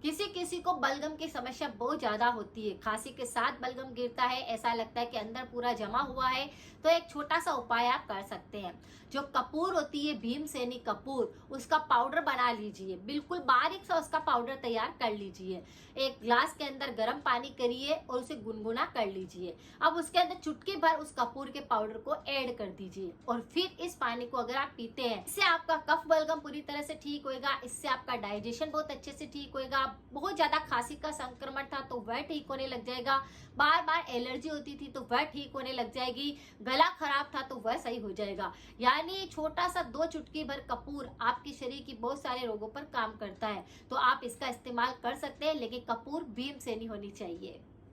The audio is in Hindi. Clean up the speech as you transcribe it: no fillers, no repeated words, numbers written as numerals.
किसी किसी को बलगम की समस्या बहुत ज्यादा होती है, खांसी के साथ बलगम गिरता है, ऐसा लगता है कि अंदर पूरा जमा हुआ है। तो एक छोटा सा उपाय आप कर सकते हैं। जो कपूर होती है, भीमसेनी कपूर, उसका पाउडर बना लीजिए, बिल्कुल बारीक सा उसका पाउडर तैयार कर लीजिए। एक ग्लास के अंदर गर्म पानी करिए और उसे गुनगुना कर लीजिए। अब उसके अंदर चुटकी भर उस कपूर के पाउडर को ऐड कर दीजिए और फिर इस पानी को अगर आप पीते हैं, इससे आपका कफ बलगम पूरी तरह से ठीक होएगा। इससे आपका डाइजेशन बहुत अच्छे से ठीक होएगा। बहुत ज्यादा खांसी का संक्रमण था तो वह ठीक होने लग जाएगा। बार बार एलर्जी होती थी तो वह ठीक होने लग जाएगी। गला खराब था तो वह सही हो जाएगा। यानी छोटा सा 2 चुटकी भर कपूर आपके शरीर की बहुत सारे रोगों पर काम करता है। तो आप इसका इस्तेमाल कर सकते हैं, लेकिन कपूर भीमसेनी होनी चाहिए।